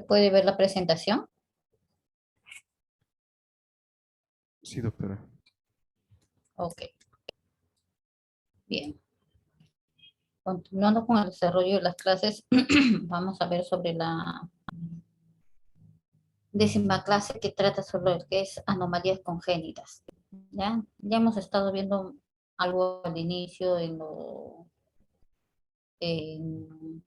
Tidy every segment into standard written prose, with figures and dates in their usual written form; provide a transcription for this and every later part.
¿Puede ver la presentación? Sí, doctora. Ok, bien. Continuando con el desarrollo de las clases, vamos a ver sobre la 10ª clase que trata sobre lo que es anomalías congénitas. Ya hemos estado viendo algo al inicio en, en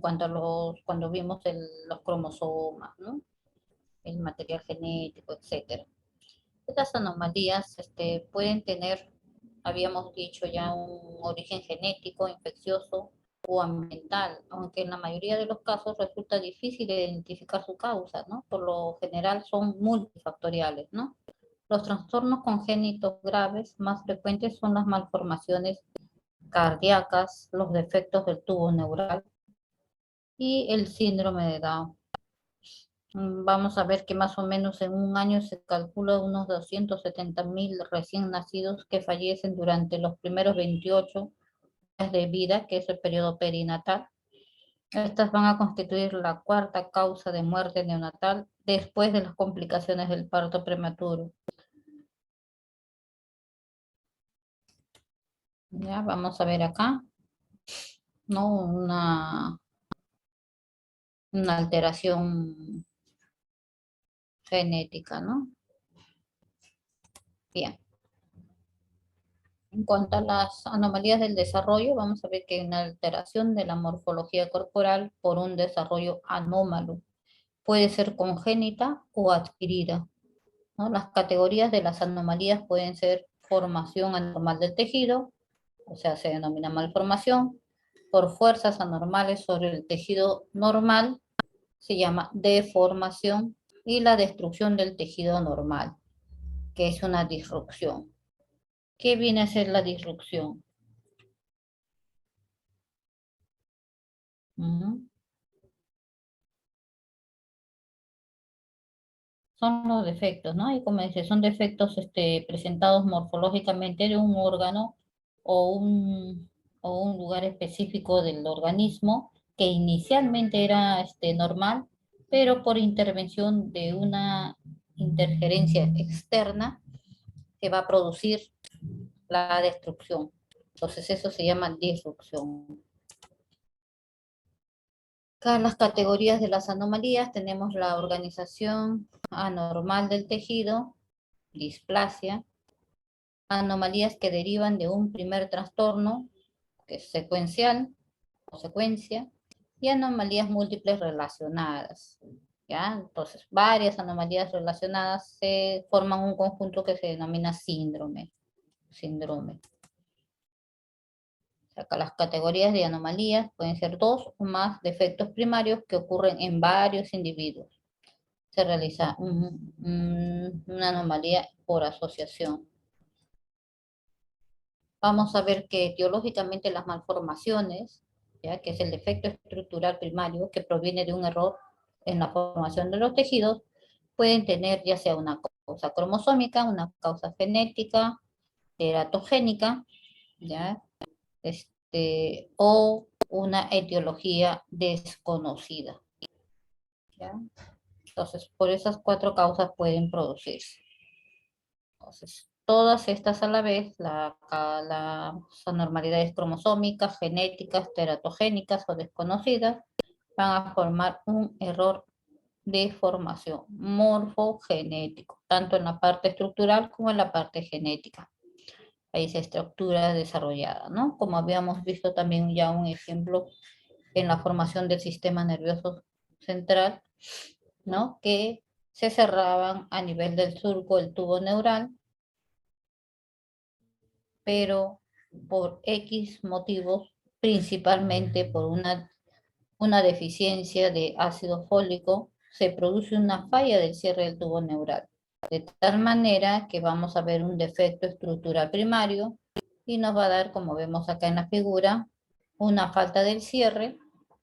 cuanto a cuando vimos los cromosomas, ¿no? El material genético, etcétera. Estas anomalías pueden tener, habíamos dicho ya, un origen genético, infeccioso o ambiental, aunque en la mayoría de los casos resulta difícil identificar su causa, ¿no? Por lo general son multifactoriales, ¿no? Los trastornos congénitos graves más frecuentes son las malformaciones cardíacas, los defectos del tubo neural y el síndrome de Down. Vamos a ver que más o menos en un año se calcula unos 270.000 recién nacidos que fallecen durante los primeros 28 días de vida, que es el periodo perinatal. Estas van a constituir la cuarta causa de muerte neonatal después de las complicaciones del parto prematuro. Ya, vamos a ver acá, ¿no? Una alteración genética, ¿no? Bien. En cuanto a las anomalías del desarrollo, vamos a ver que hay una alteración de la morfología corporal por un desarrollo anómalo. Puede ser congénita o adquirida, ¿no? Las categorías de las anomalías pueden ser formación anormal del tejido, o sea, se denomina malformación, por fuerzas anormales sobre el tejido normal, se llama deformación, y la destrucción del tejido normal, que es una disrupción. ¿Qué viene a ser la disrupción? Ujú. Son los defectos, ¿no? Y como dice, son defectos presentados morfológicamente de un órgano o o un lugar específico del organismo que inicialmente era normal, pero por intervención de una interferencia externa que va a producir la destrucción. Entonces eso se llama disrupción. Acá en las categorías de las anomalías tenemos la organización anormal del tejido, displasia, anomalías que derivan de un primer trastorno, que es secuencial o secuencia, y anomalías múltiples relacionadas. ¿Ya? Entonces, varias anomalías relacionadas se forman un conjunto que se denomina síndrome. Síndrome. Acá las categorías de anomalías pueden ser 2 o más defectos primarios que ocurren en varios individuos. Se realiza una anomalía por asociación. Vamos a ver que etiológicamente las malformaciones, ¿ya? Que es el defecto estructural primario que proviene de un error en la formación de los tejidos, pueden tener ya sea una causa cromosómica, una causa genética, teratogénica, ¿ya? O una etiología desconocida, ¿ya? Entonces, por esas 4 causas pueden producirse. Entonces, todas estas a la vez, las anormalidades cromosómicas, genéticas, teratogénicas o desconocidas, van a formar un error de formación morfogenético, tanto en la parte estructural como en la parte genética. Ahí se estructura desarrollada, ¿no? Como habíamos visto también ya un ejemplo en la formación del sistema nervioso central, ¿no? Que se cerraban a nivel del surco del tubo neural, pero por X motivos, principalmente por una deficiencia de ácido fólico, se produce una falla del cierre del tubo neural. De tal manera que vamos a ver un defecto estructural primario y nos va a dar, como vemos acá en la figura, una falta del cierre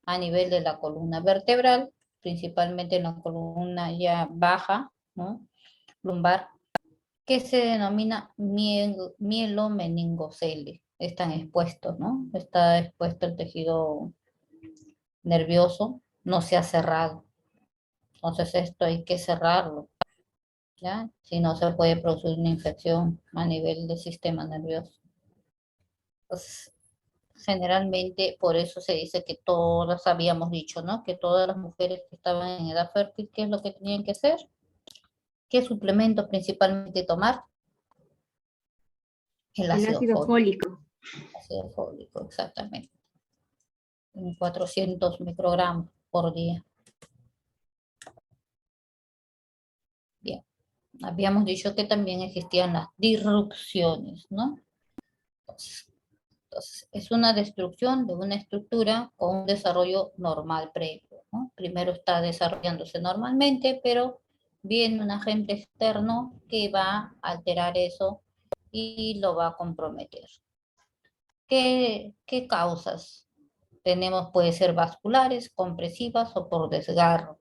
a nivel de la columna vertebral, principalmente en la columna ya baja, ¿no? Lumbar, que se denomina mielomeningocele. Están expuestos, ¿no? Está expuesto el tejido nervioso, no se ha cerrado. Entonces esto hay que cerrarlo, ¿ya? Si no se puede producir una infección a nivel del sistema nervioso. Pues, generalmente por eso se dice que todas, habíamos dicho, ¿no? Que todas las mujeres que estaban en edad fértil, ¿qué es lo que tenían que hacer? ¿Qué suplemento principalmente tomar? El El ácido ácido fólico. fólico. Ácido fólico, exactamente. En 400 microgramos por día. Bien. Habíamos dicho que también existían las disrupciones, ¿no? Entonces, es una destrucción de una estructura con un desarrollo normal previo, ¿no? Primero está desarrollándose normalmente, pero viene un agente externo que va a alterar eso y lo va a comprometer. ¿Qué causas tenemos? Puede ser vasculares, compresivas o por desgarro,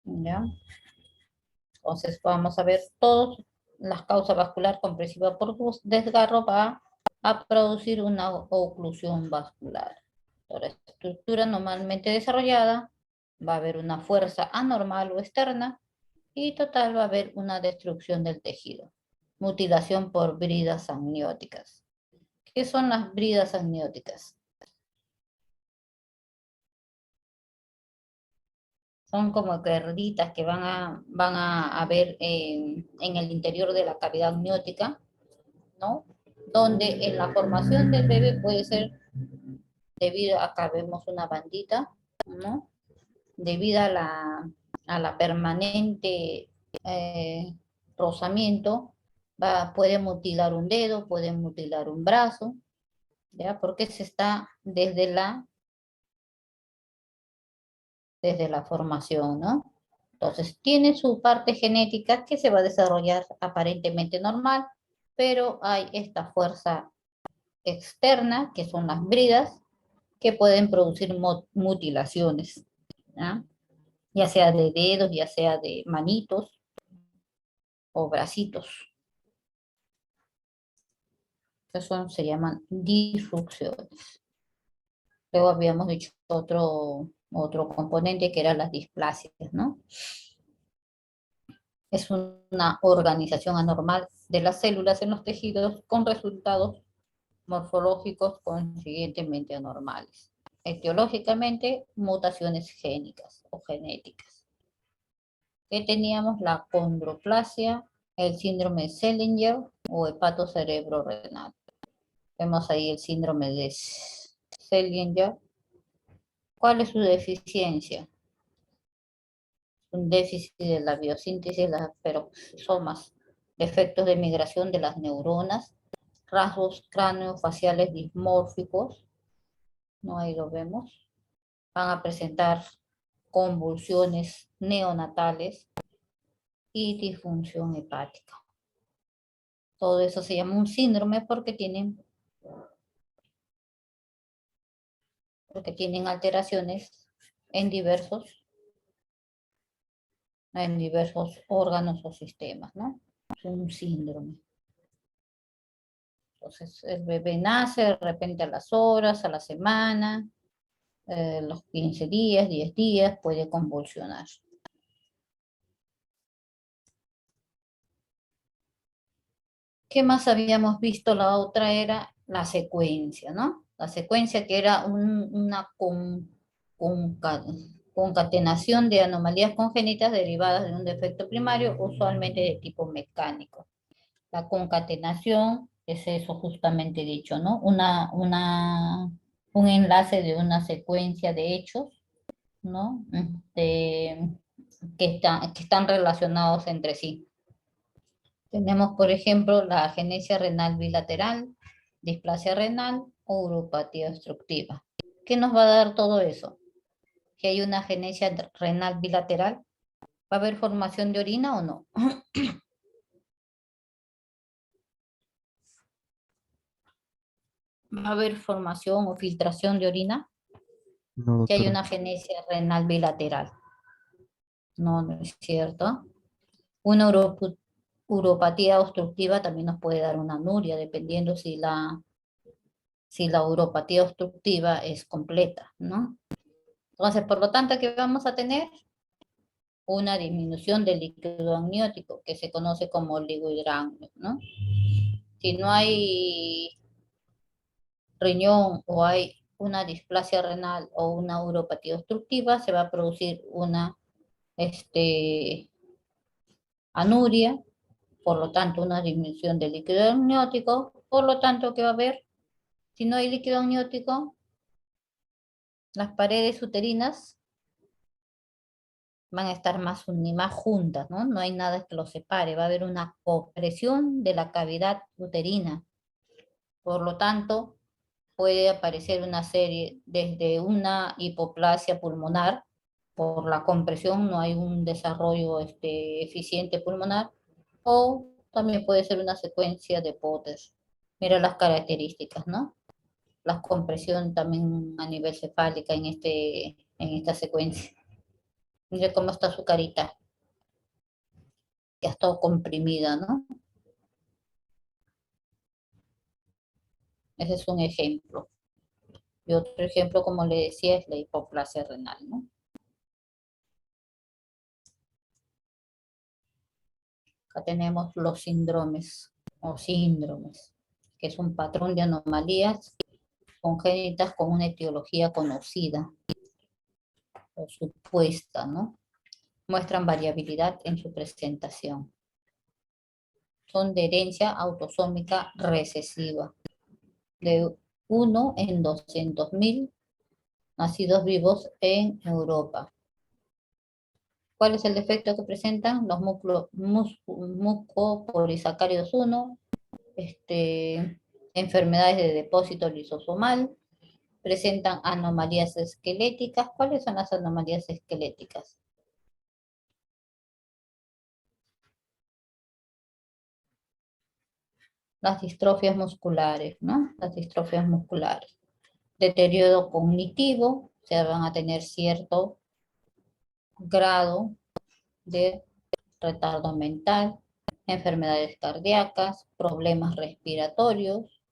¿ya? Entonces vamos a ver todas las causas vascular compresiva por desgarro va a producir una oclusión vascular. La estructura normalmente desarrollada va a haber una fuerza anormal o externa y total va a haber una destrucción del tejido. Mutilación por bridas amnióticas. ¿Qué son las bridas amnióticas? Son como cuerditas que van a ver en el interior de la cavidad amniótica, ¿no? Donde en la formación del bebé puede ser debido a, acá vemos una bandita, ¿no? Debido a la permanente rozamiento, puede mutilar un dedo, puede mutilar un brazo, ¿ya? Porque se está desde la formación, ¿no? Entonces, tiene su parte genética que se va a desarrollar aparentemente normal, pero hay esta fuerza externa, que son las bridas, que pueden producir mutilaciones, ¿ya? Ya sea de dedos, ya sea de manitos o bracitos. Eso se llaman disrupciones. Luego habíamos dicho otro componente que eran las displasias, ¿no? Es una organización anormal de las células en los tejidos con resultados morfológicos consiguientemente anormales. Etiológicamente, mutaciones génicas o genéticas. Que teníamos la condroplasia, el síndrome de Sellinger o hepatocerebro-renal. Vemos ahí el síndrome de Sellinger. ¿Cuál es su deficiencia? Un déficit de la biosíntesis de las peroxisomas, defectos de migración de las neuronas, rasgos craneofaciales dismórficos, no, ahí lo vemos, van a presentar convulsiones neonatales y disfunción hepática. Todo eso se llama un síndrome porque tienen alteraciones en diversos órganos o sistemas, ¿no? Es un síndrome. Entonces, el bebé nace de repente a las horas, a la semana, los 15 días, 10 días, puede convulsionar. ¿Qué más habíamos visto? La otra era la secuencia, ¿no? La secuencia que era una concatenación de anomalías congénitas derivadas de un defecto primario, usualmente de tipo mecánico. La concatenación es eso justamente dicho, ¿no? Un enlace de una secuencia de hechos, ¿no? Que están relacionados entre sí. Tenemos, por ejemplo, la agenesia renal bilateral, displasia renal o uropatía obstructiva. ¿Qué nos va a dar todo eso? Que hay una agenesia renal bilateral. ¿Va a haber formación de orina o no? ¿Va a haber formación o filtración de orina? No, Que hay doctora. una agenesia renal bilateral. No, no es cierto. Una uropatía obstructiva también nos puede dar una anuria, dependiendo si la uropatía obstructiva es completa, ¿no? Entonces, por lo tanto, ¿qué vamos a tener? Una disminución del líquido amniótico, que se conoce como oligohidramnios, ¿no? Si no hay riñón o hay una displasia renal o una uropatía obstructiva, se va a producir una anuria, por lo tanto una disminución del líquido amniótico, por lo tanto, ¿qué va a haber? Si no hay líquido amniótico, las paredes uterinas van a estar más juntas, ¿no? No hay nada que los separe, va a haber una compresión de la cavidad uterina. Por lo tanto, puede aparecer una serie desde una hipoplasia pulmonar, por la compresión no hay un desarrollo eficiente pulmonar, o también puede ser una secuencia de Potters. Mira las características, ¿no? La compresión también a nivel cefálica en esta secuencia. Mira cómo está su carita, que ha estado comprimida, ¿no? Ese es un ejemplo. Y otro ejemplo, como le decía, es la hipoplasia renal, ¿no? Acá tenemos los síndromes o síndromes, que es un patrón de anomalías congénitas con una etiología conocida o supuesta, ¿no? Muestran variabilidad en su presentación. Son de herencia autosómica recesiva, de 1 en 200.000 nacidos vivos en Europa. ¿Cuál es el defecto que presentan? Los mucopolisacáridos 1, enfermedades de depósito lisosomal, presentan anomalías esqueléticas. ¿Cuáles son las anomalías esqueléticas? Las distrofias musculares, ¿no? Las distrofias musculares. Deterioro cognitivo, o sea, van a tener cierto grado de retardo mental, enfermedades cardíacas, problemas respiratorios,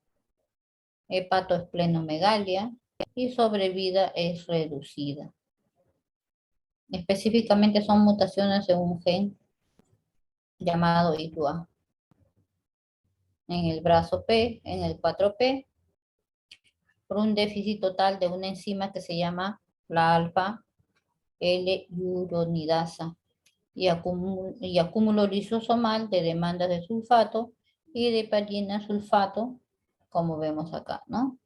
hepatoesplenomegalia y sobrevida es reducida. Específicamente son mutaciones en un gen llamado ITUA. En el brazo P, en el 4P, por un déficit total de una enzima que se llama la alfa L-uronidasa y acúmulo lisosomal de demandas de sulfato y de heparina sulfato, como vemos acá, ¿no?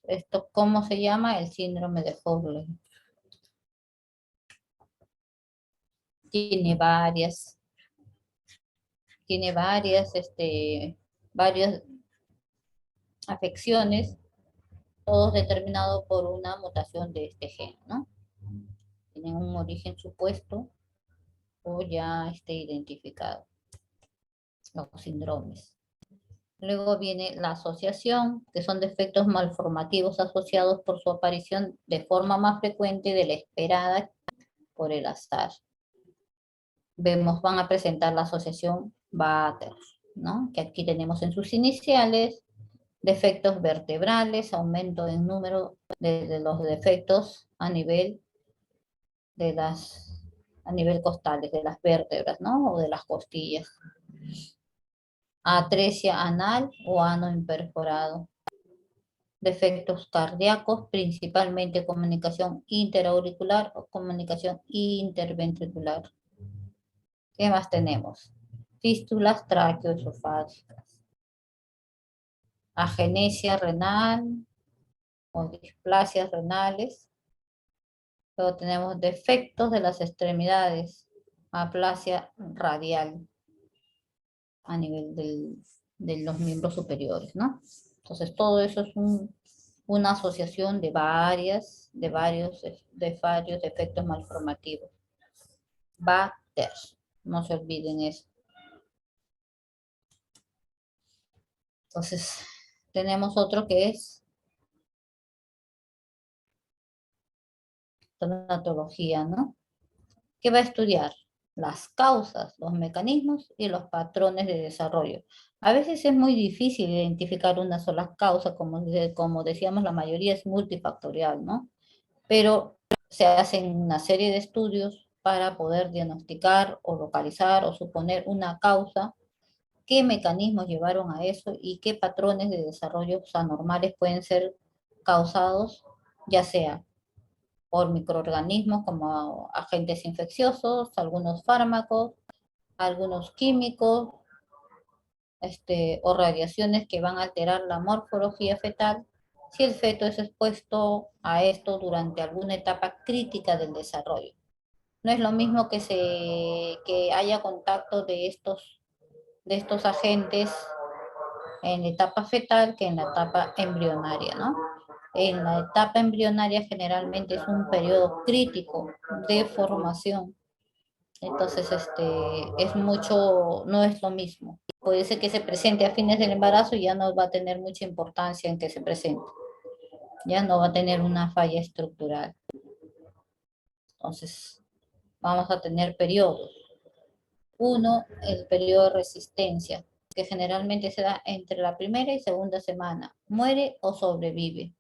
Esto, ¿cómo se llama? El síndrome de Hurley. Tiene varias afecciones, todos determinados por una mutación de este gen, ¿no? Tienen un origen supuesto o ya identificado, los síndromes. Luego viene la asociación, que son defectos malformativos asociados por su aparición de forma más frecuente de la esperada por el azar. Vemos, van a presentar la asociación Batter, ¿no? Que aquí tenemos en sus iniciales, defectos vertebrales, aumento en número de los defectos a nivel a nivel costales, de las vértebras, ¿no? O de las costillas. Atresia anal o ano imperforado. Defectos cardíacos, principalmente comunicación interauricular o comunicación interventricular. ¿Qué más tenemos? Fístulas traqueoesofágicas. Agenesia renal o displasias renales. Luego tenemos defectos de las extremidades, aplasia radial a nivel de los miembros superiores, ¿no? Entonces todo eso es una asociación de varios defectos malformativos. Batter, no se olviden eso. Entonces tenemos otro que es tanatología, ¿no? ¿Qué va a estudiar? las causas, los mecanismos y los patrones de desarrollo. A veces es muy difícil identificar una sola causa, como decíamos, la mayoría es multifactorial, ¿no? Pero se hacen una serie de estudios para poder diagnosticar o localizar o suponer una causa, qué mecanismos llevaron a eso y qué patrones de desarrollo anormales pueden ser causados, ya sea por microorganismos como agentes infecciosos, algunos fármacos, algunos químicos, o radiaciones que van a alterar la morfología fetal si el feto es expuesto a esto durante alguna etapa crítica del desarrollo. No es lo mismo que haya contacto de estos agentes en la etapa fetal que en la etapa embrionaria, ¿no? En la etapa embrionaria generalmente es un periodo crítico de formación. Entonces, es mucho, no es lo mismo. Puede ser que se presente a fines del embarazo y ya no va a tener mucha importancia en que se presente. Ya no va a tener una falla estructural. Entonces, vamos a tener periodos. Uno, el periodo de resistencia, que generalmente se da entre la primera y segunda semana. Muere o sobrevive,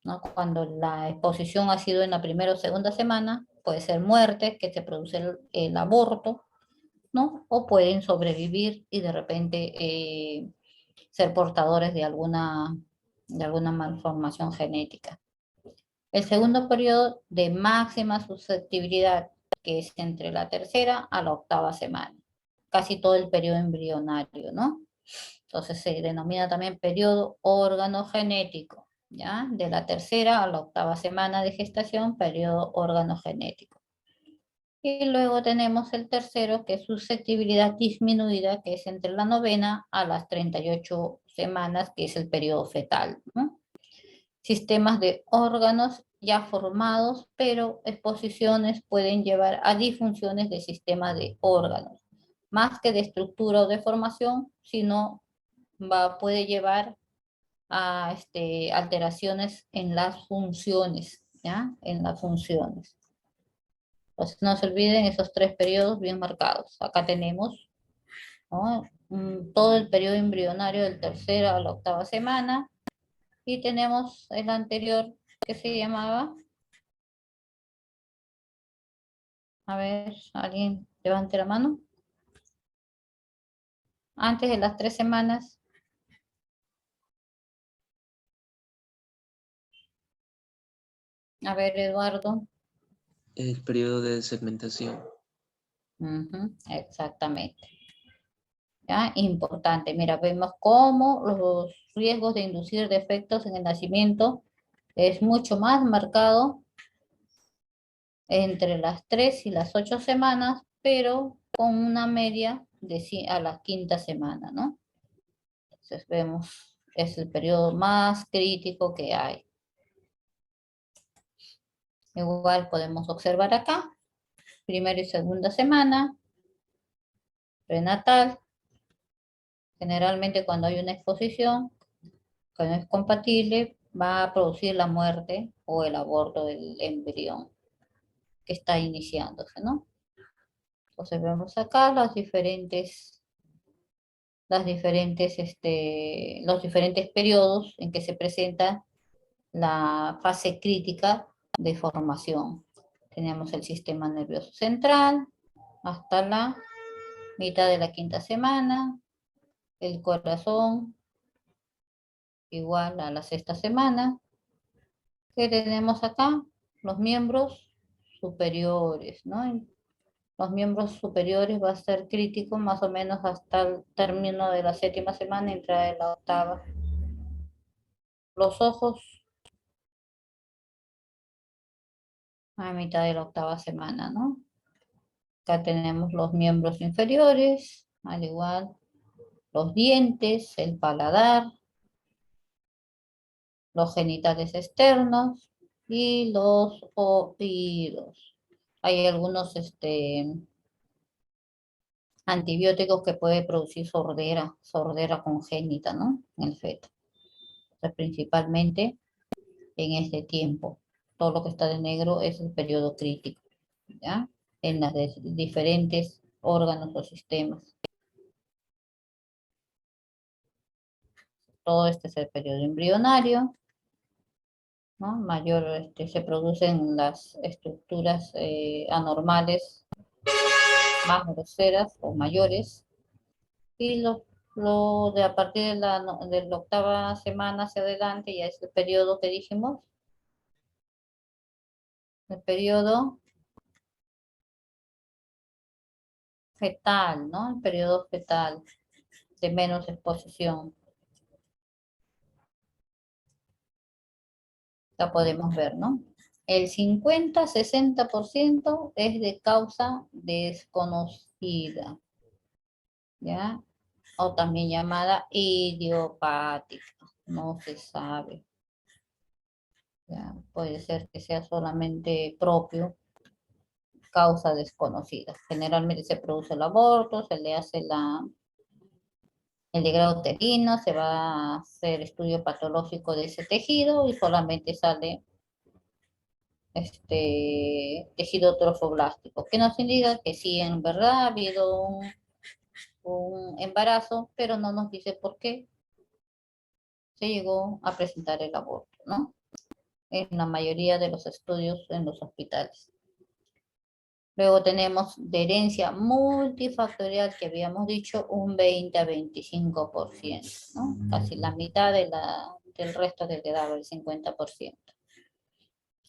¿no? Cuando la exposición ha sido en la primera o segunda semana, puede ser muerte, que se produce el aborto, ¿no? O pueden sobrevivir y de repente ser portadores de alguna malformación genética. El segundo periodo de máxima susceptibilidad, que es entre la tercera a la octava semana, casi todo el periodo embrionario, ¿no? Entonces se denomina también periodo organogenético, ¿ya? De la tercera a la octava semana de gestación, periodo organogenético. Y luego tenemos el tercero, que es susceptibilidad disminuida, que es entre la novena a las 38 semanas, que es el periodo fetal, ¿no? Sistemas de órganos ya formados, pero exposiciones pueden llevar a disfunciones de sistemas de órganos, más que de estructura o de formación, sino puede llevar a alteraciones en las funciones, ¿ya? En las funciones. Pues no se olviden esos tres periodos bien marcados. Acá tenemos, ¿no? Todo el periodo embrionario del tercero a la octava semana y tenemos el anterior que se llamaba, a ver, alguien levante la mano, antes de las 3 semanas. A ver, Eduardo. El periodo de segmentación. Exactamente. ¿Ya? Importante. Mira, vemos cómo los riesgos de inducir defectos en el nacimiento es mucho más marcado entre las 3 y las 8 semanas, pero con una media a la quinta semana, ¿no? Entonces vemos, es el periodo más crítico que hay. Igual podemos observar acá, primera y segunda semana, prenatal. Generalmente cuando hay una exposición que no es compatible, va a producir la muerte o el aborto del embrión que está iniciándose, ¿no? Entonces vemos acá los diferentes periodos en que se presenta la fase crítica de formación. Tenemos el sistema nervioso central hasta la mitad de la quinta semana, el corazón igual a la sexta semana. ¿Qué tenemos acá? Los miembros superiores, ¿no? Los miembros superiores va a ser crítico más o menos hasta el término de la séptima semana, entrada de la octava. Los ojos a mitad de la octava semana, ¿no? Acá tenemos los miembros inferiores, al igual los dientes, el paladar, los genitales externos y los oídos. Hay algunos antibióticos que puede producir sordera congénita, ¿no? En el feto. Entonces, principalmente en este tiempo. Todo lo que está de negro es el periodo crítico, ¿ya? en las diferentes órganos o sistemas. Todo este es el periodo embrionario, ¿no? Mayor se producen las estructuras anormales más groseras o mayores, y lo de a partir de la octava semana hacia adelante ya es el periodo que dijimos, el periodo fetal, ¿no? El periodo fetal de menos exposición. La podemos ver, ¿no? El 50-60% es de causa desconocida, ¿ya? O también llamada idiopática, no se sabe. ¿Ya? Puede ser que sea solamente propio, causa desconocida. Generalmente se produce el aborto, se le hace el degrado uterino, se va a hacer estudio patológico de ese tejido y solamente sale tejido trofoblástico, que nos indica que sí, en verdad ha habido un embarazo, pero no nos dice por qué se llegó a presentar el aborto, ¿no? En la mayoría de los estudios en los hospitales. Luego tenemos de herencia multifactorial, que habíamos dicho un 20-25%, ¿no? Casi la mitad del resto que quedaba, el 50%.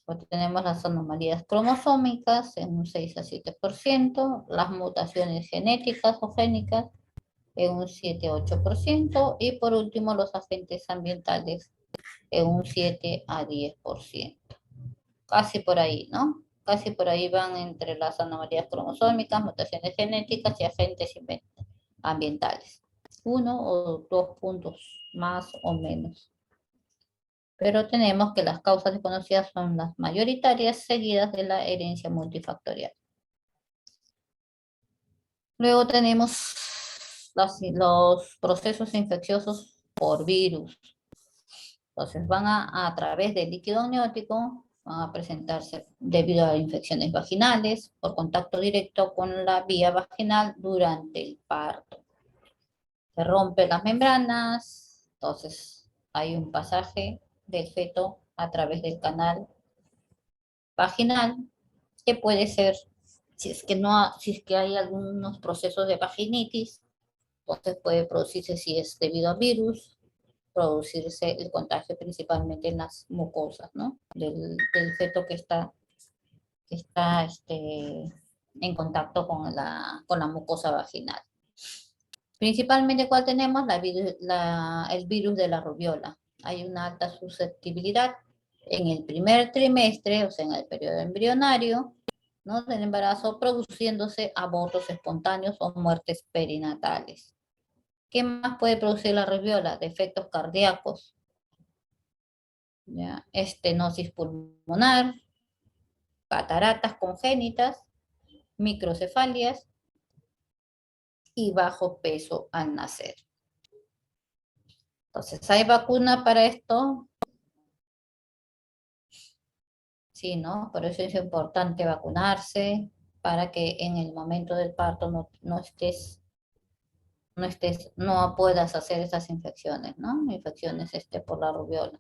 Pues tenemos las anomalías cromosómicas en un 6-7%, las mutaciones genéticas o génicas en un 7-8%, y por último los agentes ambientales en un 7-10%. Casi por ahí, ¿no? Casi por ahí van entre las anomalías cromosómicas, mutaciones genéticas y agentes ambientales. 1 o 2 puntos más o menos. Pero tenemos que las causas desconocidas son las mayoritarias, seguidas de la herencia multifactorial. Luego tenemos los procesos infecciosos por virus. Entonces van a través del líquido amniótico, van a presentarse debido a infecciones vaginales, por contacto directo con la vía vaginal durante el parto. Se rompen las membranas, entonces hay un pasaje del feto a través del canal vaginal, que puede ser, si es que hay algunos procesos de vaginitis, entonces puede producirse, si es debido a virus, producirse el contagio principalmente en las mucosas, ¿no? Del feto que está en contacto con la mucosa vaginal. Principalmente, ¿cuál tenemos? El virus de la rubiola. Hay una alta susceptibilidad en el primer trimestre, o sea, en el periodo embrionario, ¿no?, del embarazo, produciéndose abortos espontáneos o muertes perinatales. ¿Qué más puede producir la rubiola? Defectos cardíacos, ¿ya? Estenosis pulmonar, cataratas congénitas, microcefalias y bajo peso al nacer. Entonces, ¿hay vacuna para esto? Sí, ¿no? Por eso es importante vacunarse, para que en el momento del parto no puedas hacer esas infecciones, ¿no? Infecciones por la rubiola.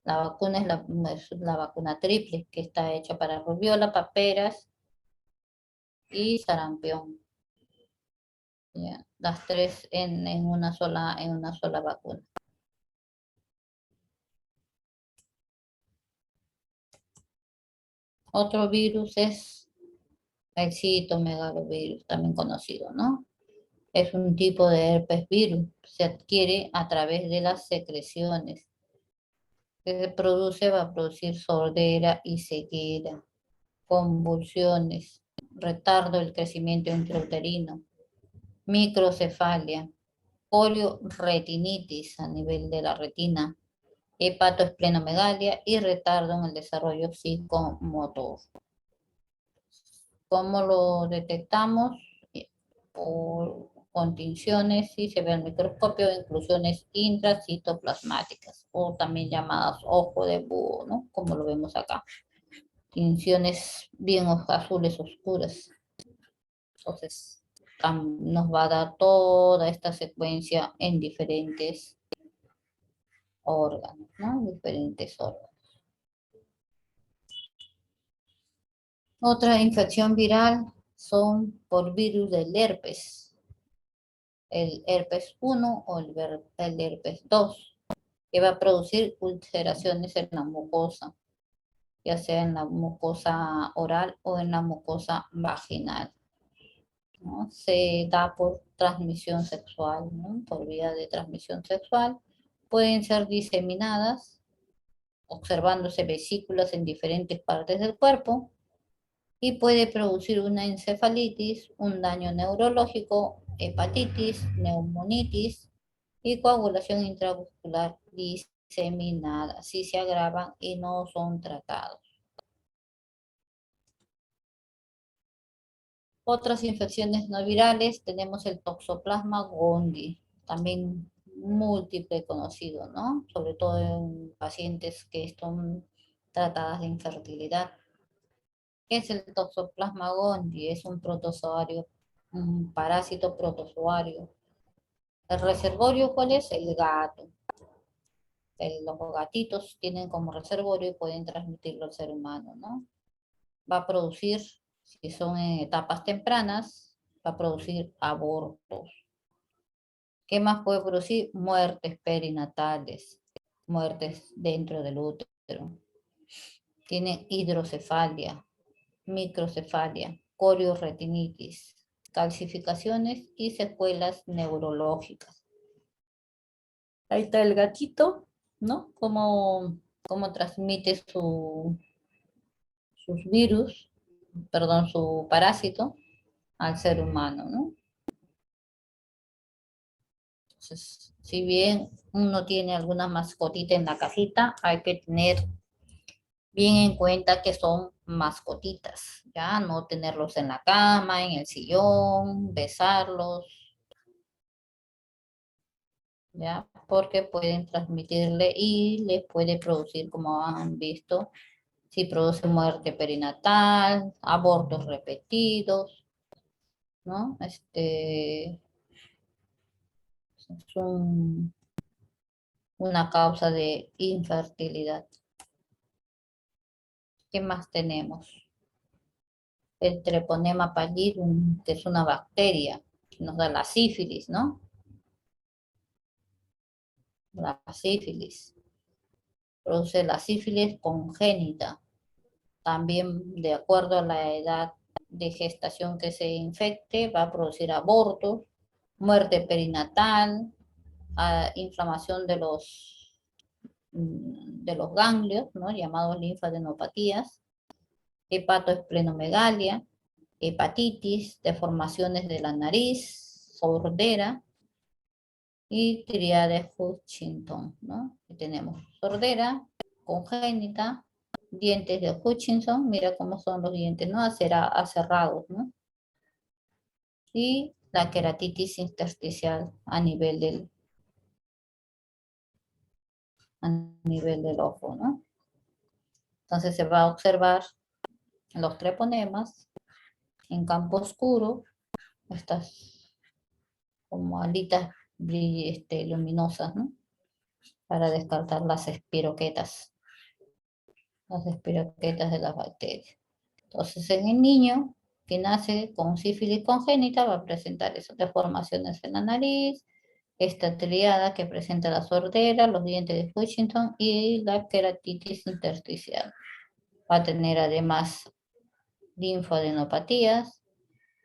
La vacuna es la vacuna triple, que está hecha para rubiola, paperas y sarampión. ¿Ya? Las tres en una sola vacuna. Otro virus es el citomegalovirus, también conocido, ¿no? Es un tipo de herpes virus. Se adquiere a través de las secreciones. Que se produce, va a producir sordera y ceguera, convulsiones, retardo del crecimiento intrauterino, microcefalia, polioretinitis a nivel de la retina, hepatoesplenomegalia y retardo en el desarrollo psicomotor. ¿Cómo lo detectamos? Con tinciones, si se ve al microscopio, inclusiones intracitoplasmáticas, o también llamadas ojo de búho, ¿no? Como lo vemos acá. Tinciones bien azules oscuras. Entonces, nos va a dar toda esta secuencia en diferentes órganos, ¿no? Diferentes órganos. Otra infección viral son por virus del herpes. El herpes 1 o el herpes 2, que va a producir ulceraciones en la mucosa, ya sea en la mucosa oral o en la mucosa vaginal, ¿no? Se da por transmisión sexual, ¿no? Por vía de transmisión sexual. Pueden ser diseminadas, observándose vesículas en diferentes partes del cuerpo, y puede producir una encefalitis, un daño neurológico, hepatitis, neumonitis y coagulación intramuscular diseminada si se agravan y no son tratados. Otras infecciones no virales, tenemos el Toxoplasma gondii, también múltiple conocido, ¿no? Sobre todo en pacientes que están tratadas de infertilidad. ¿Qué es el Toxoplasma gondii? Es un protozoario, un parásito protozoario. ¿El reservorio cuál es? El gato. Los gatitos tienen como reservorio y pueden transmitirlo al ser humano, ¿no? Va a producir, si son en etapas tempranas, va a producir abortos. ¿Qué más puede producir? Muertes perinatales, muertes dentro del útero. Tiene hidrocefalia, microcefalia, corioretinitis, calcificaciones y secuelas neurológicas. Ahí está el gatito, ¿no? Cómo transmite sus virus, perdón, su parásito al ser humano, ¿no? Entonces, si bien uno tiene alguna mascotita en la casita, hay que tener bien en cuenta que son mascotitas, ¿ya? No tenerlos en la cama, en el sillón, besarlos, ¿ya? Porque pueden transmitirle y les puede producir, como han visto, si produce muerte perinatal, abortos repetidos, ¿no? Es una causa de infertilidad. ¿Qué más tenemos? El Treponema pallidum, que es una bacteria, que nos da la sífilis, ¿no? La sífilis. Produce la sífilis congénita. También, de acuerdo a la edad de gestación que se infecte, va a producir abortos, muerte perinatal, inflamación de los ganglios, ¿no? Llamados linfadenopatías, hepatoesplenomegalia, hepatitis, deformaciones de la nariz, sordera y triade Hutchinson, ¿no? Y tenemos sordera congénita, dientes de Hutchinson, mira cómo son los dientes, ¿no? Aserrados, ¿no? Y la queratitis intersticial a nivel del ojo, ¿no? Entonces se va a observar los treponemas en campo oscuro, estas como alitas luminosas, ¿no? Para descartar las espiroquetas de las bacterias. Entonces, en el niño que nace con sífilis congénita va a presentar esas deformaciones en la nariz, esta triada que presenta la sordera, los dientes de Hutchinson y la queratitis intersticial. Va a tener además linfadenopatías,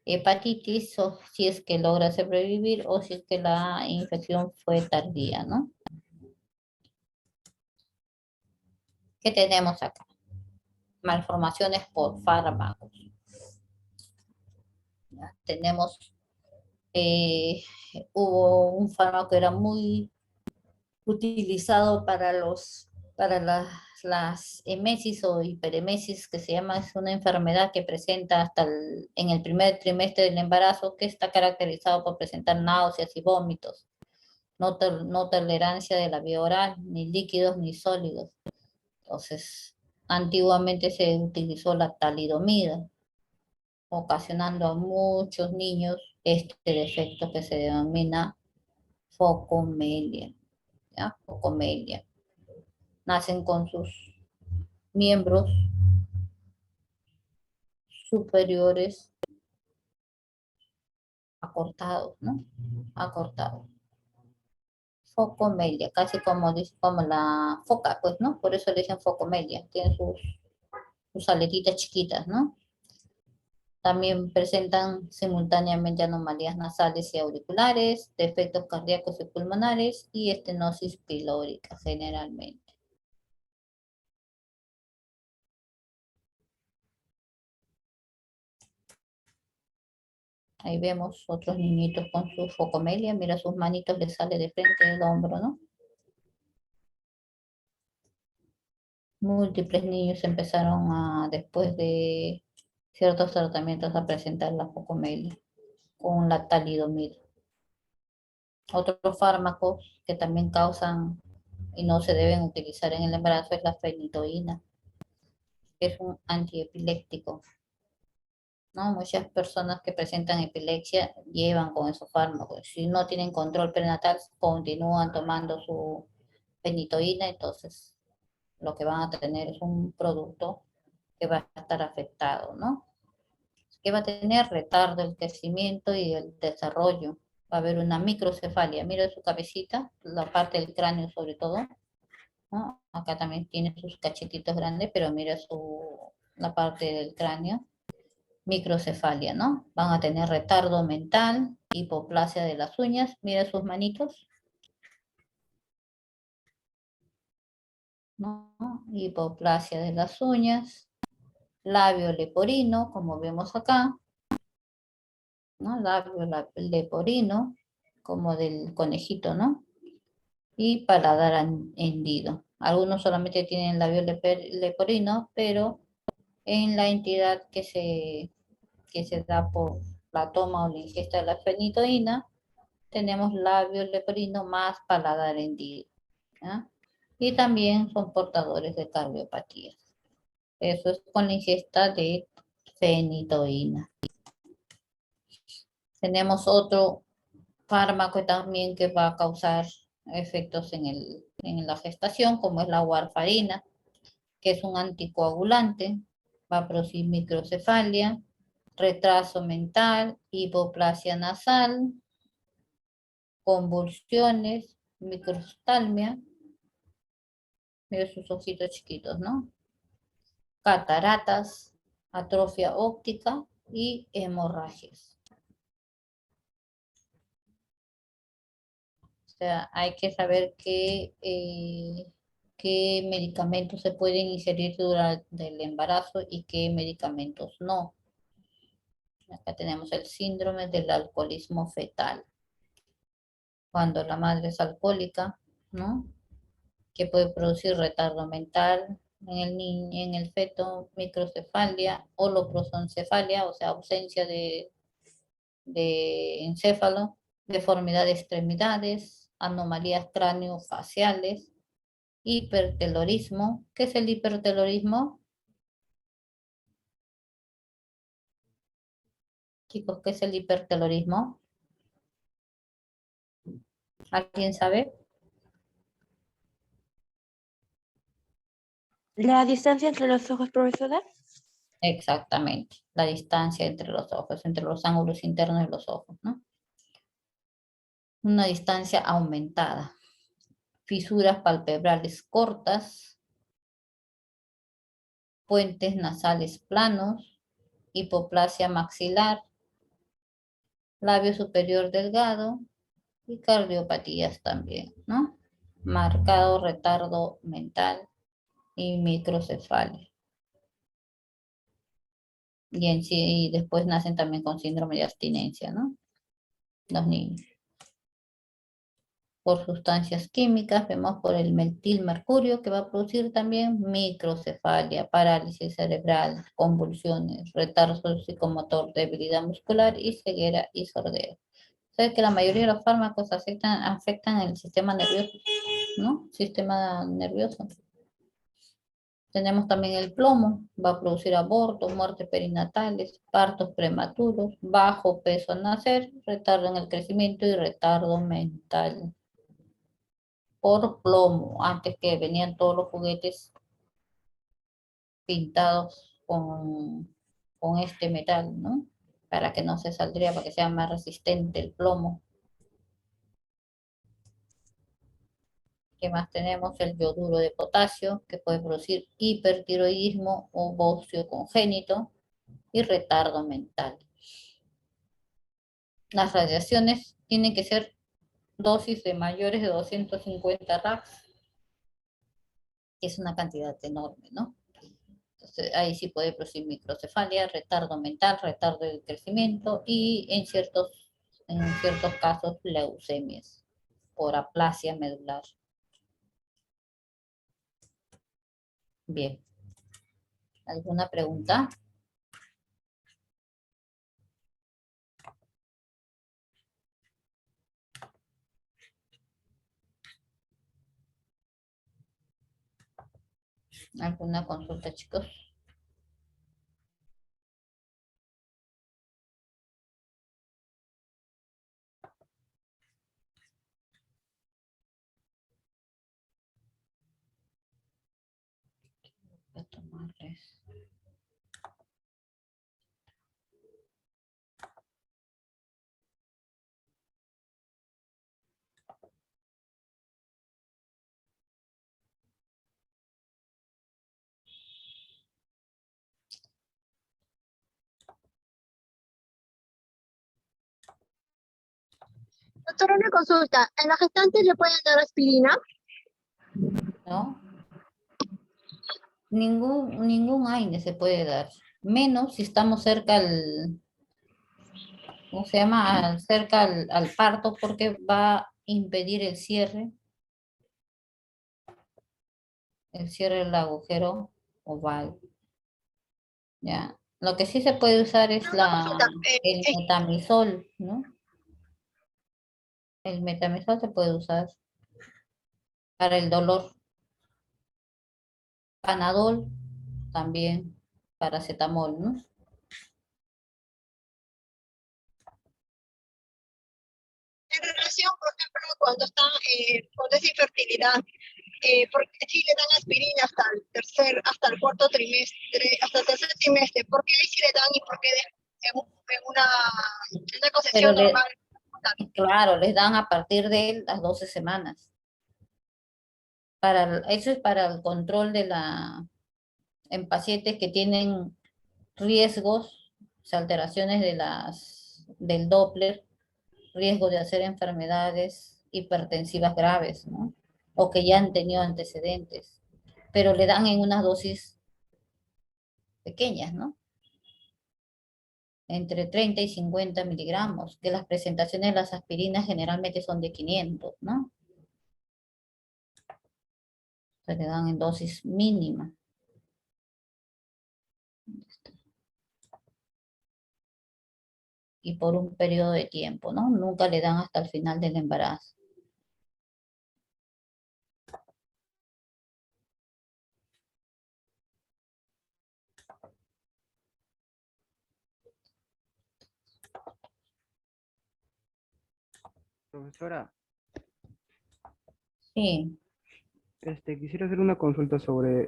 hepatitis, o si es que logra sobrevivir o si es que la infección fue tardía, ¿no? ¿Qué tenemos acá? Malformaciones por fármacos. ¿Ya? Hubo un fármaco que era muy utilizado para las emesis o hiperemesis, que se llama, es una enfermedad que presenta en el primer trimestre del embarazo, que está caracterizado por presentar náuseas y vómitos, no tolerancia de la vía oral, ni líquidos ni sólidos. Entonces, antiguamente se utilizó la talidomida ocasionando a muchos niños este defecto que se denomina focomelia, ¿ya? Focomelia. Nacen con sus miembros superiores acortados, ¿no? Acortados. Focomelia, casi como, como la foca, pues, ¿no? Por eso le dicen focomelia. Tienen sus aletitas chiquitas, ¿no? También presentan simultáneamente anomalías nasales y auriculares, defectos cardíacos y pulmonares y estenosis pilórica generalmente. Ahí vemos otros niñitos con su focomelia. Mira, sus manitos les sale de frente del hombro, ¿no? Múltiples niños empezaron a, después de ciertos tratamientos, a presentar la focomelia con la talidomida. Otros fármacos que también causan y no se deben utilizar en el embarazo es la fenitoína, que es un antiepiléptico, ¿no? Muchas personas que presentan epilepsia llevan con esos fármacos. Si no tienen control prenatal, continúan tomando su fenitoína, entonces lo que van a tener es un producto que va a estar afectado, ¿no? Que va a tener retardo del crecimiento y el desarrollo. Va a haber una microcefalia. Mira su cabecita, la parte del cráneo sobre todo, ¿no? Acá también tiene sus cachetitos grandes, pero mira la parte del cráneo. Microcefalia, ¿no? Van a tener retardo mental, hipoplasia de las uñas. Mira sus manitos, ¿no? Hipoplasia de las uñas. Labio leporino, como vemos acá, ¿no? Labio leporino, como del conejito, ¿no? Y paladar hendido. Algunos solamente tienen labio leporino, pero en la entidad que se da por la toma o la ingesta de la fenitoína, tenemos labio leporino más paladar hendido, ¿ya? Y también son portadores de cardiopatías. Eso es con la ingesta de fenitoína. Tenemos otro fármaco también que va a causar efectos en la gestación, como es la warfarina, que es un anticoagulante, va a producir microcefalia, retraso mental, hipoplasia nasal, convulsiones, microstalmia, mira sus ojitos chiquitos, ¿no? Cataratas, atrofia óptica y hemorragias. O sea, hay que saber qué medicamentos se pueden ingerir durante el embarazo y qué medicamentos no. Acá tenemos el síndrome del alcoholismo fetal. Cuando la madre es alcohólica, ¿no? Que puede producir retardo mental en el niño, en el feto, microcefalia, holoprosencefalia, o sea, ausencia de encéfalo, deformidad de extremidades, anomalías craneofaciales, hipertelorismo. ¿Qué es el hipertelorismo? Chicos, ¿qué es el hipertelorismo? ¿Alguien sabe? La distancia entre los ojos, profesora. Exactamente, la distancia entre los ojos, entre los ángulos internos de los ojos, ¿no? Una distancia aumentada. Fisuras palpebrales cortas, puentes nasales planos, hipoplasia maxilar, labio superior delgado y cardiopatías también, ¿no? Marcado retardo mental y microcefalia. Y en sí, y después nacen también con síndrome de abstinencia, ¿no? Los niños. Por sustancias químicas, vemos por el metilmercurio que va a producir también microcefalia, parálisis cerebral, convulsiones, retardo psicomotor, debilidad muscular y ceguera y sordera. O sea que la mayoría de los fármacos afectan el sistema nervioso, ¿no? Sistema nervioso. Tenemos también el plomo, va a producir abortos, muertes perinatales, partos prematuros, bajo peso al nacer, retardo en el crecimiento y retardo mental. Por plomo, antes que venían todos los juguetes pintados con este metal, ¿no? Para que no se saldría, para que sea más resistente el plomo. ¿Qué más tenemos? El yoduro de potasio, que puede producir hipertiroidismo o bocio congénito y retardo mental. Las radiaciones tienen que ser dosis de mayores de 250 rads, que es una cantidad enorme, ¿no? Entonces, ahí sí puede producir microcefalia, retardo mental, retardo del crecimiento y en ciertos casos leucemias por aplasia medular. Bien, ¿alguna pregunta? ¿Alguna consulta, chicos? Voy a tomarles. Doctora, una consulta. ¿En la gestante le pueden dar aspirina? ¿No? Ningún AINE se puede dar, menos si estamos cerca al, ¿cómo se llama? Cerca al parto, porque va a impedir el cierre del agujero oval. Ya. Lo que sí se puede usar es Una consulta. el metamizol, ¿no? El metamizol se puede usar para el dolor. Panadol también, paracetamol, ¿no? En relación, por ejemplo, cuando es infertilidad, porque sí le dan aspirina hasta el cuarto trimestre, hasta el tercer trimestre, ¿por qué ahí sí le dan y por qué en una Pero concepción normal? claro, les dan a partir de las 12 semanas. Eso es para el control en pacientes que tienen riesgos, o sea, alteraciones del Doppler, riesgo de hacer enfermedades hipertensivas graves, ¿no? O que ya han tenido antecedentes, pero le dan en unas dosis pequeñas, ¿no? Entre 30 y 50 miligramos, que las presentaciones de las aspirinas generalmente son de 500, ¿no? Se le dan en dosis mínima. Y por un periodo de tiempo, ¿no? Nunca le dan hasta el final del embarazo. Profesora, Sí, quisiera hacer una consulta sobre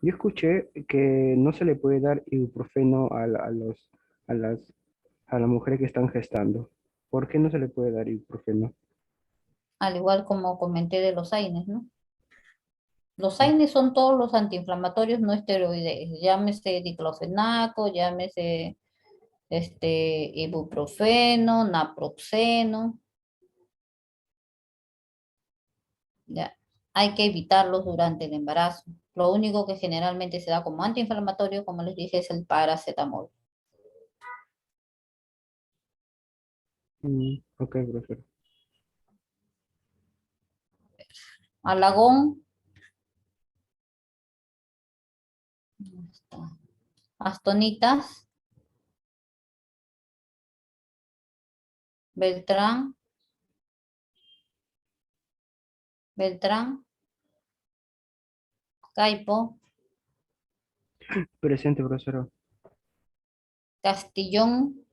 yo escuché que no se le puede dar ibuprofeno a las, a las mujeres que están gestando. ¿Por qué no se le puede dar ibuprofeno? al igual como comenté de los AINES, ¿no? Los AINES son todos los antiinflamatorios no esteroideos, llámese diclofenaco, llámese ibuprofeno, naproxeno, ya. Hay que evitarlos durante el embarazo. Lo único que generalmente se da como antiinflamatorio, como les dije, es el paracetamol. Ok, profesor. Alagón, astonitas, Beltrán, Beltrán, Caipo, Presente, profesora. Castillón,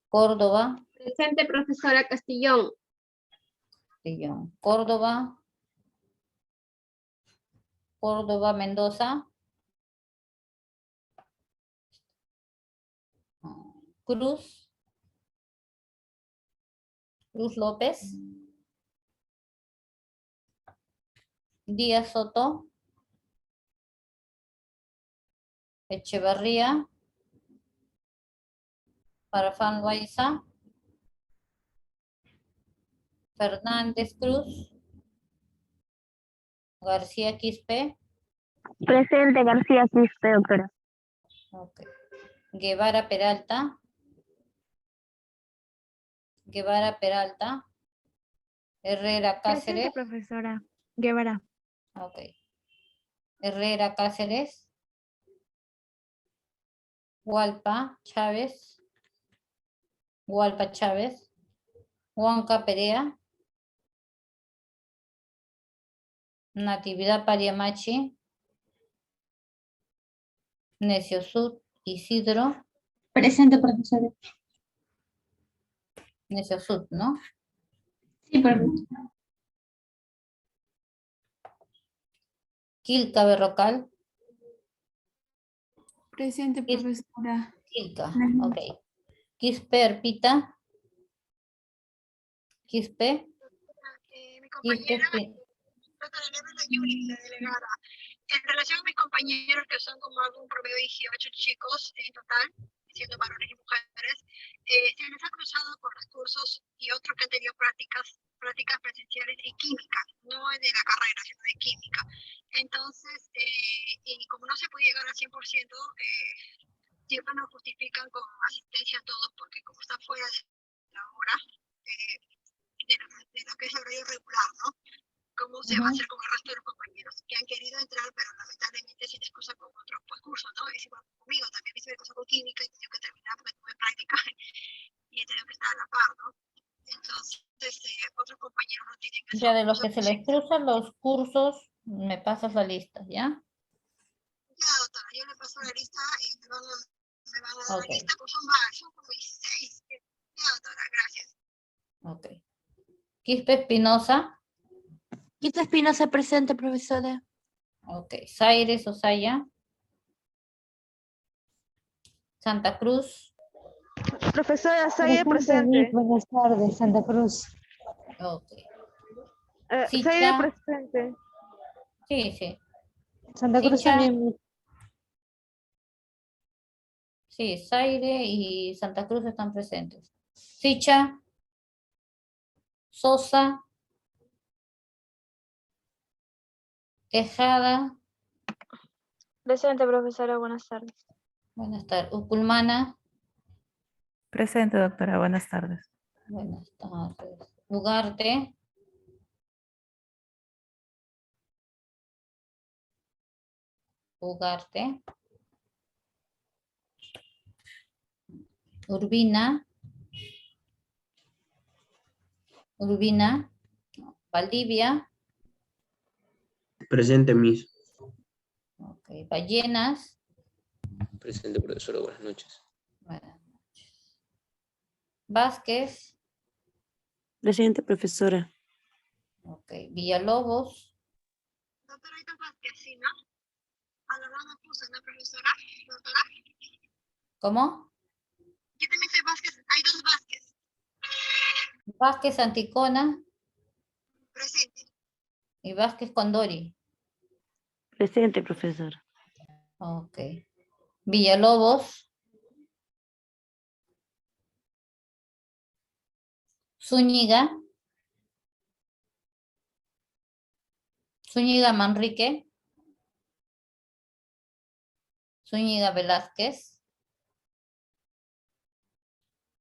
Córdoba, Presente, profesora Castillón. Córdoba, Mendoza, Cruz, López, Díaz Soto, Echeverría, Farfán Loaiza, Fernández Cruz, García Quispe, Presente, García Quispe, doctora. ok. Guevara Peralta, Herrera Cáceres, profesora. Guevara. ok. Herrera Cáceres, Hualpa Chávez, Huanca Perea, Natividad Pariamachi, Neciosud Isidro, Presente, profesora. Neciosud, ¿no? Sí, profesora. Quilca Berrocal, Presente, profesora. Quilca, Ujú. ok. Quispe Erpita, Quispe, Mi compañera, Quispe, doctora Leonela Yuri, la delegada. En relación a mis compañeros, que son como algún promedio de 18 chicos en total, siendo varones y mujeres, se les ha cruzado con recursos y otros que han tenido prácticas presenciales en química, no de la carrera, sino de química. Entonces, y como no se puede llegar al 100%, siempre nos justifican con asistencia a todos, porque como está fuera de la hora, de lo que es el horario regular, ¿no? ¿Cómo se va a hacer con el resto de los compañeros que han querido entrar, pero lamentablemente se les excusa con otros cursos, ¿no? Es igual conmigo, también me hice el curso con química y tengo que terminar porque tuve práctica y he tenido que estar a la par, ¿no? Entonces, otros compañeros no tienen esa ya de los que se les posibilidad. cruzan los cursos, me pasas la lista, ¿ya? Ya, doctora, yo le paso la lista y me van a dar Ok. la lista, pues son como 16. Ya, doctora, gracias. Ok. Quispe Espinosa, Quita Espinosa, presente, profesora. ok. Zaire Osaya, Santa Cruz, Profesora, Zaire presente. Buenas tardes, Santa Cruz. ok. Zaire Sicha, presente. sí, sí. Santa Cruz Sicha, también. sí, Zaire y Santa Cruz están presentes. Sicha, Sosa, Tejada, Presente, profesora, buenas tardes. buenas tardes. Uculmana, Presente, doctora. Buenas tardes. buenas tardes. Ugarte, Urbina, Valdivia, Presente, Miss. ok. Ballenas, Presente, profesora. Buenas noches. buenas noches. Vázquez, Presente, profesora. ok. Villalobos, Doctora, ahorita Vázquez, sí, ¿no? A la verdad no puse, ¿no, profesora? Doctora, ¿cómo? yo también soy Vázquez, hay dos Vázquez. Vázquez Anticona Presente. y Vázquez Condori, Presente, profesora. ok. Villalobos, Zúñiga, Manrique, Zúñiga Velázquez.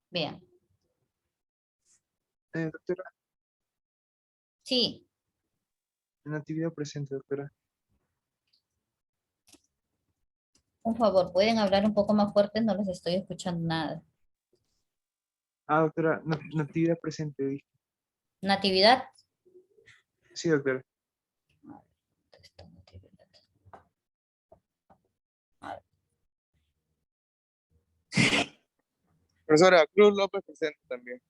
Bien, Doctora, sí, Natividad presente, doctora. por favor, pueden hablar un poco más fuerte, no les estoy escuchando nada. Doctora, Natividad presente, dije. Natividad. Sí, doctora. Profesora Cruz López presente también.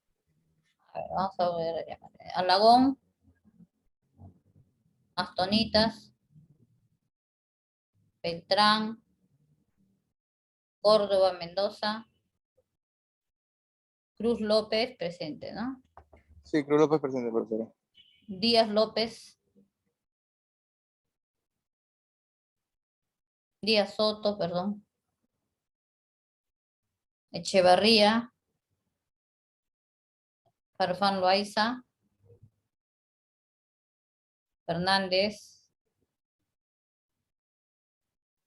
A ver, vamos a ver. Alagón. Mastonitas. Beltrán. Córdoba, Mendoza. Cruz López, presente, ¿no? Sí, Cruz López presente, profesora. Díaz López. Díaz Soto, perdón. Echevarría. Farfán Loaiza. Fernández.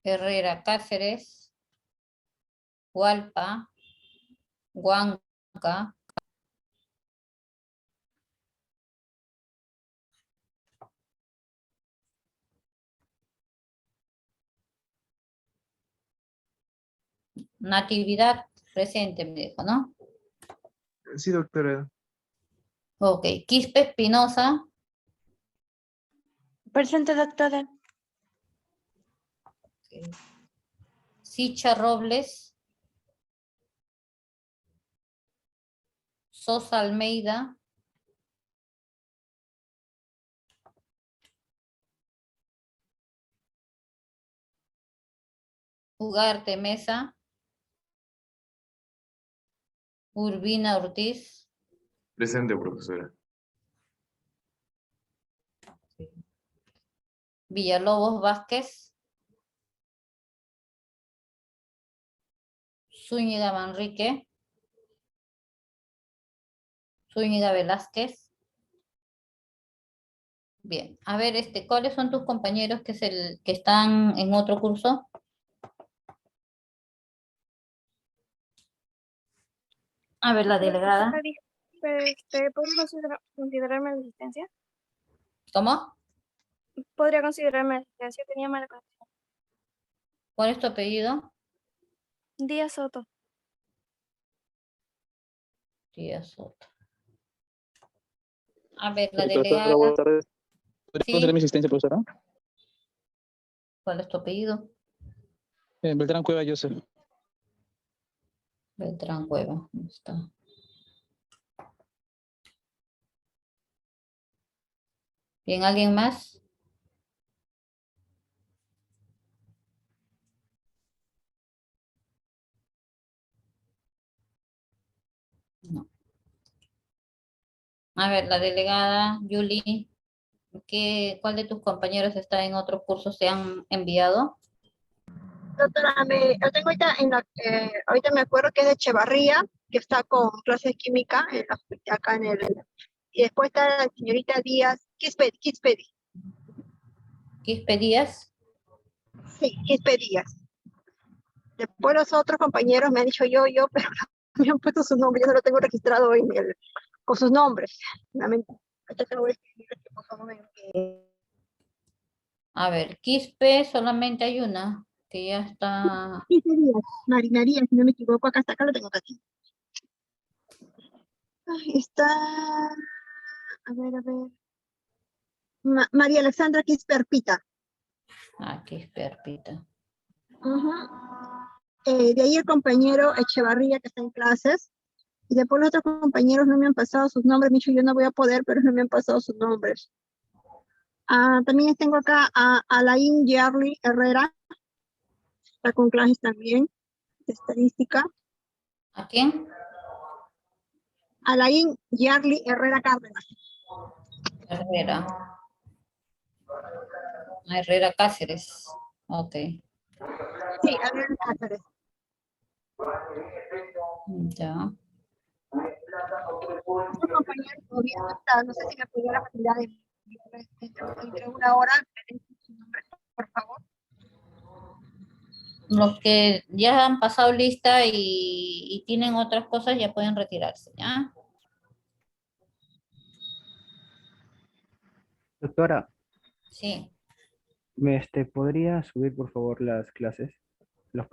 Herrera Cáceres. Hualpa. Huanca. Natividad presente, me dijo, ¿no? Sí, doctora. Ok. Quispe Espinosa. Presente, doctora. Sicha Robles. Sosa Almeida. Ugarte Mesa. Urbina Ortiz. Presente, profesora. Villalobos Vázquez. Zúñiga Manrique. Zúñiga Velázquez. Bien, a ver, ¿cuáles son tus compañeros que están en otro curso? A ver, la delegada. ¿Podría considerarme la asistencia? ¿Cómo? Podría considerarme la asistencia, tenía mala conexión. ¿Cuál es tu apellido? Díaz Soto. Díaz Soto. A ver, la Profesora, delegada. buenas tardes. ¿Podría Sí. conceder mi asistencia, profesora? ¿Cuál es tu apellido? Beltrán Cueva Joseph. Beltrán Cueva. ¿Dónde está? Bien, ¿alguien más? No. A ver, la delegada, Julie, ¿cuál de tus compañeros está en otro curso? ¿Se han enviado? Doctora, yo tengo ahorita me acuerdo que es de Echevarría, que está con clases de química acá en el... Y después está la señorita Díaz, Quispe. ¿Quispe Díaz? Sí, Quispe Díaz. Después los otros compañeros me han dicho yo, pero no me han puesto su nombre, yo no lo tengo registrado con sus nombres. Ahorita te voy a escribir, por favor, A ver, Quispe solamente hay una, que ya está... Quispe Díaz, María, si no me equivoco, acá está, acá lo tengo aquí. Está, a ver. María Alexandra Quispe Arpita. Ah, Quispe Arpita. De ahí el compañero Echevarría que está en clases. Y después los otros compañeros no me han pasado sus nombres. Me han dicho yo no voy a poder, pero no me han pasado sus nombres. También tengo acá a Alain Yarly Herrera. Está con clases también de estadística. ¿A quién? Alain Yarly Herrera Cárdenas. Herrera. Herrera Cáceres. Ok. Sí, Herrera Cáceres. Ya. Otros compañeros todavía no están. No sé si me pudiera la facilidad de entre una hora. Me den su nombre, por favor. Los que ya han pasado lista y tienen otras cosas ya pueden retirarse, ¿ya? Doctora, Sí. ¿podría subir por favor las clases? Los